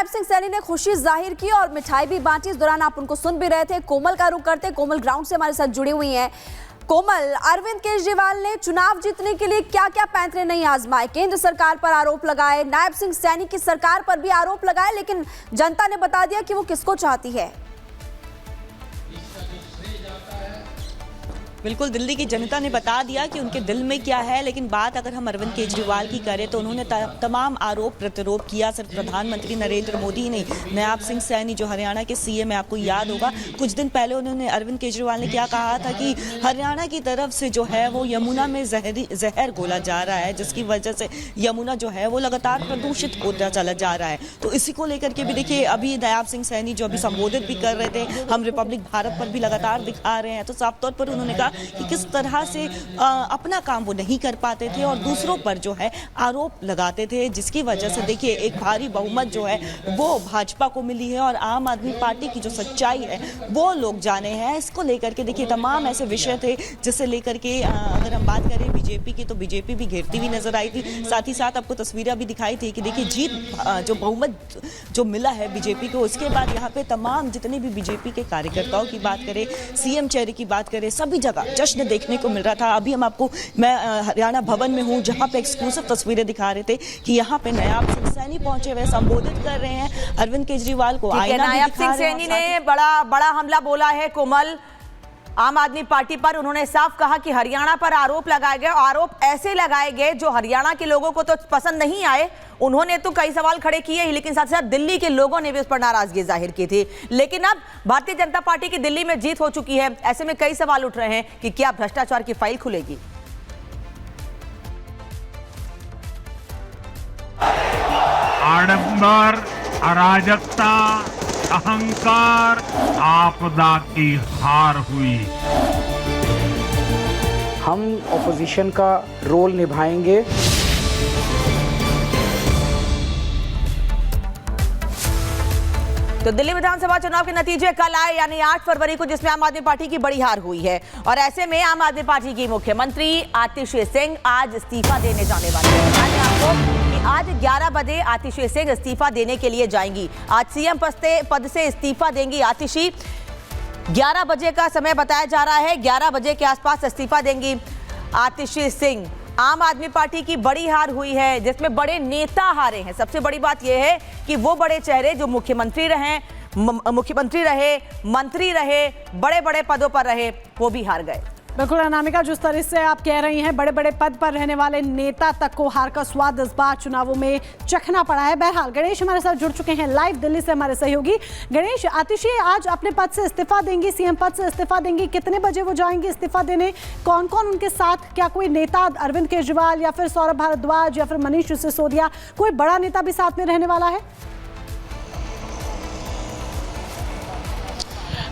नायब सिंह सैनी ने खुशी जाहिर की और मिठाई भी बांटी। इस दौरान आप उनको सुन भी रहे थे। कोमल का रुख करते, कोमल ग्राउंड से हमारे साथ जुड़ी हुई हैं। कोमल, अरविंद केजरीवाल ने चुनाव जीतने के लिए क्या क्या पैंतरे नहीं आजमाए? केंद्र सरकार पर आरोप लगाए, नायब सिंह सैनी की सरकार पर भी आरोप लगाए, लेकिन जनता ने बता दिया कि वो किसको चाहती है। बिल्कुल, दिल्ली की जनता ने बता दिया कि उनके दिल में क्या है। लेकिन बात अगर हम अरविंद केजरीवाल की करें तो उन्होंने तमाम आरोप प्रत्यारोप किया। सिर्फ प्रधानमंत्री नरेंद्र मोदी ही नहीं, नायब सिंह सैनी जो हरियाणा के सीएम है, आपको याद होगा कुछ दिन पहले उन्होंने अरविंद केजरीवाल ने क्या कहा था कि हरियाणा की तरफ से जो है वो यमुना में जहर घोला जा रहा है, जिसकी वजह से यमुना जो है वो लगातार प्रदूषित होता चला जा रहा है। तो इसी को लेकर के भी देखिए, अभी नायब सिंह सैनी जो अभी संबोधित भी कर रहे थे, हम रिपब्लिक भारत पर भी लगातार दिखा रहे हैं, तो साफ तौर पर उन्होंने कहा कि किस तरह से अपना काम वो नहीं कर पाते थे और दूसरों पर जो है आरोप लगाते थे, जिसकी वजह से देखिए एक भारी बहुमत जो है वो भाजपा को मिली है और आम आदमी पार्टी की जो सच्चाई है वो लोग जाने हैं। इसको लेकर के देखिए तमाम ऐसे विषय थे जिससे लेकर के अगर हम बात करें बीजेपी की, तो बीजेपी भी घेरती हुई नजर आई थी। साथ ही साथ आपको तस्वीरें भी दिखाई थी कि देखिए जीत जो बहुमत जो मिला है बीजेपी को, उसके बाद यहाँ पे तमाम जितने भी बीजेपी के कार्यकर्ताओं की बात करें, सीएम चेहरे की बात करें, सभी जगह जश्न देखने को मिल रहा था। अभी मैं हरियाणा भवन में हूँ, जहाँ पे एक्सक्लूसिव तस्वीरें दिखा रहे थे कि यहाँ पे नायब सिंह सैनी पहुंचे हुए संबोधित कर रहे हैं अरविंद केजरीवाल को। नायब सिंह सैनी ने बड़ा हमला बोला है कोमल आम आदमी पार्टी पर। उन्होंने साफ कहा कि हरियाणा पर आरोप लगाए गए, आरोप ऐसे लगाए गए जो हरियाणा के लोगों को तो पसंद नहीं आए। उन्होंने तो कई सवाल खड़े किए ही, लेकिन साथ ही साथ दिल्ली के लोगों ने भी उस पर नाराजगी जाहिर की थी। लेकिन अब भारतीय जनता पार्टी की दिल्ली में जीत हो चुकी है, ऐसे में कई सवाल उठ रहे हैं कि क्या भ्रष्टाचार की फाइल खुलेगी। आडंबर, अराजकता, अहंकार, आपदा की हार हुई। हम ऑपोजिशन का रोल निभाएंगे। तो दिल्ली विधानसभा चुनाव के नतीजे कल आए, यानी 8 फरवरी को, जिसमें आम आदमी पार्टी की बड़ी हार हुई है। और ऐसे में आम आदमी पार्टी की मुख्यमंत्री आतिशी सिंह आज इस्तीफा देने जाने वाली है। आपको कि आज 11 बजे आतिशी सिंह इस्तीफा देने के लिए जाएंगी। आज सीएम पद से इस्तीफा देंगी आतिशी। 11 बजे का समय बताया जा रहा है, 11 बजे के आसपास इस्तीफा देंगी आतिशी सिंह। आम आदमी पार्टी की बड़ी हार हुई है, जिसमें बड़े नेता हारे हैं। सबसे बड़ी बात यह है कि वो बड़े चेहरे जो मुख्यमंत्री रहे, मंत्री रहे, बड़े बड़े पदों पर रहे, वो भी हार गए। बिल्कुल अनामिका, जिस तरह से आप कह रही हैं, बड़े बड़े पद पर रहने वाले नेता तक को हार का स्वाद इस बार चुनावों में चखना पड़ा है। बहरहाल गणेश हमारे साथ जुड़ चुके हैं लाइव दिल्ली से, हमारे सहयोगी। गणेश, आतिशी आज अपने पद से इस्तीफा देंगी, सीएम पद से इस्तीफा देंगी। कितने बजे वो जाएंगी इस्तीफा देने? कौन कौन उनके साथ? क्या कोई नेता अरविंद केजरीवाल या फिर सौरभ भारद्वाज या फिर मनीष सिसोदिया, कोई बड़ा नेता भी साथ में रहने वाला है?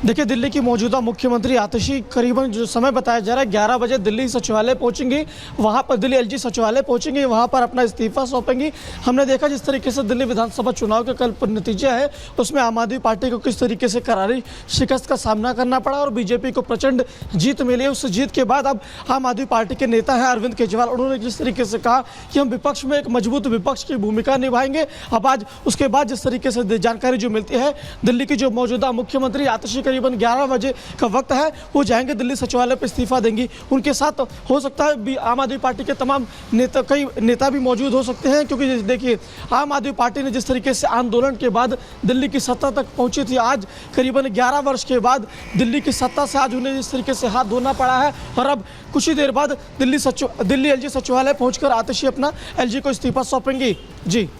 देखिए, दिल्ली की मौजूदा मुख्यमंत्री आतिशी करीबन जो समय बताया जा रहा है 11 बजे दिल्ली सचिवालय पहुंचेंगी। वहां पर दिल्ली एलजी सचिवालय पहुंचेंगी, वहां पर अपना इस्तीफा सौंपेंगी। हमने देखा जिस तरीके से दिल्ली विधानसभा चुनाव के कल नतीजे है, उसमें आम आदमी पार्टी को किस तरीके से करारी शिकस्त का सामना करना पड़ा और बीजेपी को प्रचंड जीत मिली। उस जीत के बाद अब आम आदमी पार्टी के नेता हैं अरविंद केजरीवाल, उन्होंने जिस तरीके से कहा कि हम विपक्ष में एक मजबूत विपक्ष की भूमिका निभाएंगे। अब आज उसके बाद जिस तरीके से जानकारी जो मिलती है, दिल्ली की जो मौजूदा मुख्यमंत्री आतिशी करीबन 11 बजे का वक्त है, वो जाएंगे दिल्ली सचिवालय पर इस्तीफा देंगी। उनके साथ हो सकता है आम आदमी पार्टी के तमाम नेता, कई नेता भी मौजूद हो सकते हैं, क्योंकि देखिए आम आदमी पार्टी ने जिस तरीके से आंदोलन के बाद दिल्ली की सत्ता तक पहुंची थी, आज करीबन 11 वर्ष के बाद दिल्ली की सत्ता से आज उन्हें जिस तरीके से हाथ धोना पड़ा है और अब कुछ ही देर बाद दिल्ली एलजी सचिवालय पहुंचकर आतिशी अपना एलजी को इस्तीफा सौंपेंगी। जी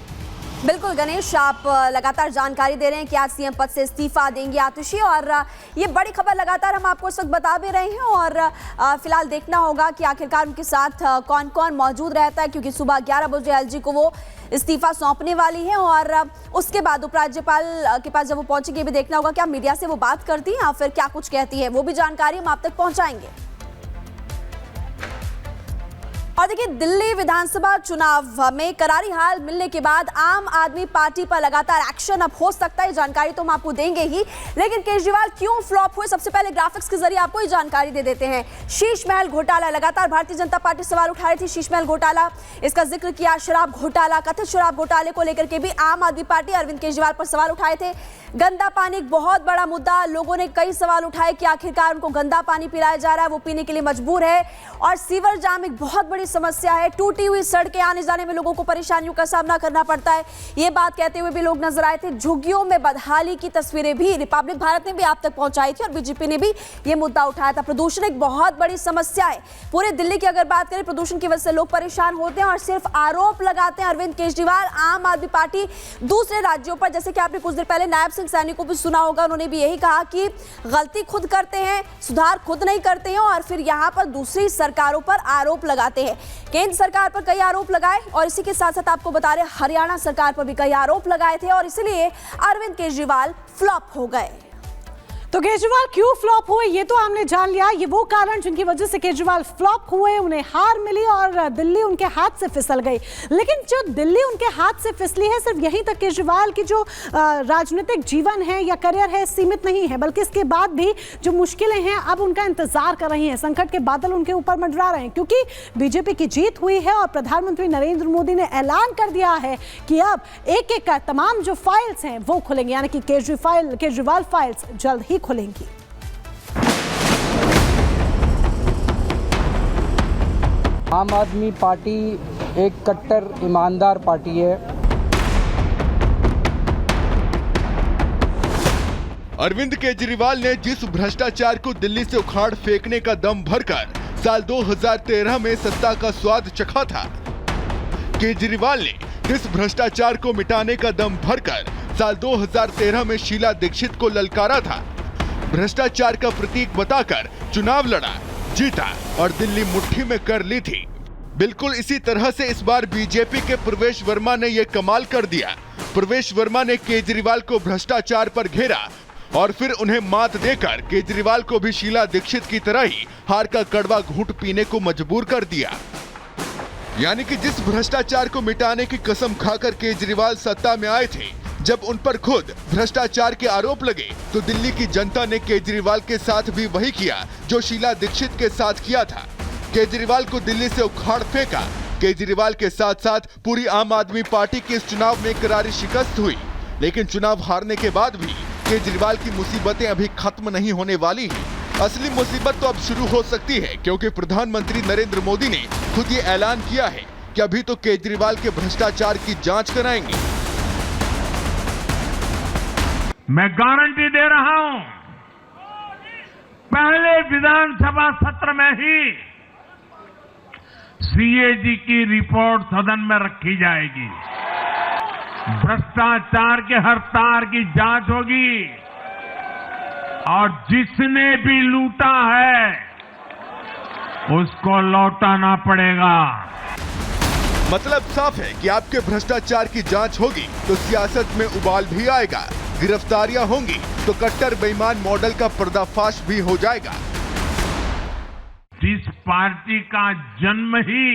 बिल्कुल गणेश, आप लगातार जानकारी दे रहे हैं कि आज सीएम पद से इस्तीफा देंगी आतिशी, और ये बड़ी खबर लगातार हम आपको इस वक्त बता भी रहे हैं। और फिलहाल देखना होगा कि आखिरकार उनके साथ कौन कौन मौजूद रहता है, क्योंकि सुबह 11 बजे एलजी को वो इस्तीफा सौंपने वाली है। और उसके बाद उपराज्यपाल के पास जब वो पहुंचेगी, भी देखना होगा क्या मीडिया से वो बात करती है या फिर क्या कुछ कहती है, वो भी जानकारी हम आप तक पहुंचाएंगे। और देखिए, दिल्ली विधानसभा चुनाव में करारी हार मिलने के बाद आम आदमी पार्टी पर लगातार एक्शन अब हो सकता है, जानकारी तो हम आपको देंगे ही, लेकिन केजरीवाल क्यों फ्लॉप हुए, सबसे पहले ग्राफिक्स के जरिए आपको ये जानकारी दे देते हैं। शीश महल घोटाला, लगातार भारतीय जनता पार्टी सवाल उठा रही थी। शीश महल घोटाला, इसका जिक्र किया। शराब घोटाला, कथित शराब घोटाले को लेकर के भी आम आदमी पार्टी अरविंद केजरीवाल पर सवाल उठाए थे। गंदा पानी एक बहुत बड़ा मुद्दा, लोगों ने कई सवाल उठाए कि आखिरकार उनको गंदा पानी पिलाया जा रहा है, वो पीने के लिए मजबूर है। और सीवर जाम एक बहुत बड़ी समस्या है, टूटी हुई सड़कें, आने जाने में लोगों को परेशानियों का सामना करना पड़ता है। ये बात कहते हुए भी लोग नजर आए थे। झुग्गियों में बदहाली की तस्वीरें भी रिपब्लिक भारत ने भी आप तक पहुंचाई थी और बीजेपी ने भी ये मुद्दा उठाया था। प्रदूषण एक बहुत बड़ी समस्या है पूरे दिल्ली की, अगर बात करें प्रदूषण की वजह से लोग परेशान होते हैं और सिर्फ आरोप लगाते हैं अरविंद केजरीवाल, आम आदमी पार्टी दूसरे राज्यों पर। जैसे कि आपने कुछ देर पहले नायब सिंह सैनी को भी सुना होगा, उन्होंने भी यही कहा कि गलती खुद करते हैं, सुधार खुद नहीं करते हैं और फिर यहां पर दूसरी सरकारों पर आरोप लगाते हैं। केंद्र सरकार पर कई आरोप लगाए और इसी के साथ साथ आपको बता रहे हरियाणा सरकार पर भी कई आरोप लगाए थे और इसलिए अरविंद केजरीवाल फ्लॉप हो गए। तो केजरीवाल क्यों फ्लॉप हुए ये तो हमने जान लिया। ये वो कारण जिनकी वजह से केजरीवाल फ्लॉप हुए, उन्हें हार मिली और दिल्ली उनके हाथ से फिसल गई। लेकिन जो दिल्ली उनके हाथ से फिसली है, सिर्फ यहीं तक केजरीवाल की जो राजनीतिक जीवन है या करियर है सीमित नहीं है, बल्कि इसके बाद भी जो मुश्किलें हैं अब उनका इंतजार कर रही हैं। संकट के बादल उनके ऊपर मंडरा रहे हैं क्योंकि बीजेपी की जीत हुई है और प्रधानमंत्री नरेंद्र मोदी ने ऐलान कर दिया है कि अब एक एक कर तमाम जो फाइल्स हैं वो खुलेंगे, यानी कि केजरीवाल फाइल्स जल्द ही खुलेंगी। आम आदमी पार्टी एक कट्टर ईमानदार पार्टी है। अरविंद केजरीवाल ने जिस भ्रष्टाचार को दिल्ली से उखाड़ फेंकने का दम भरकर साल 2013 में सत्ता का स्वाद चखा था, केजरीवाल ने जिस भ्रष्टाचार को मिटाने का दम भरकर साल 2013 में शीला दीक्षित को ललकारा था, भ्रष्टाचार का प्रतीक बताकर चुनाव लड़ा, जीता और दिल्ली मुट्ठी में कर ली थी। बिल्कुल इसी तरह से इस बार बीजेपी के प्रवेश वर्मा ने यह कमाल कर दिया। प्रवेश वर्मा ने केजरीवाल को भ्रष्टाचार पर घेरा और फिर उन्हें मात देकर केजरीवाल को भी शीला दीक्षित की तरह ही हार का कड़वा घूंट पीने को मजबूर कर दिया। यानी कि जिस भ्रष्टाचार को मिटाने की कसम खाकर केजरीवाल सत्ता में आए थे, जब उन पर खुद भ्रष्टाचार के आरोप लगे तो दिल्ली की जनता ने केजरीवाल के साथ भी वही किया जो शीला दीक्षित के साथ किया था। केजरीवाल को दिल्ली से उखाड़ फेंका। केजरीवाल के साथ साथ पूरी आम आदमी पार्टी के इस चुनाव में करारी शिकस्त हुई। लेकिन चुनाव हारने के बाद भी केजरीवाल की मुसीबतें अभी खत्म नहीं होने वाली हैं। असली मुसीबत तो अब शुरू हो सकती है क्योंकि प्रधानमंत्री नरेंद्र मोदी ने खुद ये ऐलान किया है कि अभी तो केजरीवाल के भ्रष्टाचार की जांच कराएंगे। मैं गारंटी दे रहा हूं, पहले विधानसभा सत्र में ही सीएजी की रिपोर्ट सदन में रखी जाएगी। भ्रष्टाचार के हर तार की जांच होगी और जिसने भी लूटा है उसको लौटाना पड़ेगा। मतलब साफ है कि आपके भ्रष्टाचार की जांच होगी तो सियासत में उबाल भी आएगा, गिरफ्तारियां होंगी तो कट्टर बेईमान मॉडल का पर्दाफाश भी हो जाएगा। जिस पार्टी का जन्म ही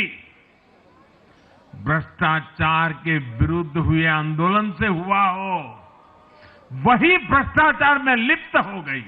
भ्रष्टाचार के विरुद्ध हुए आंदोलन से हुआ हो, वही भ्रष्टाचार में लिप्त हो गई।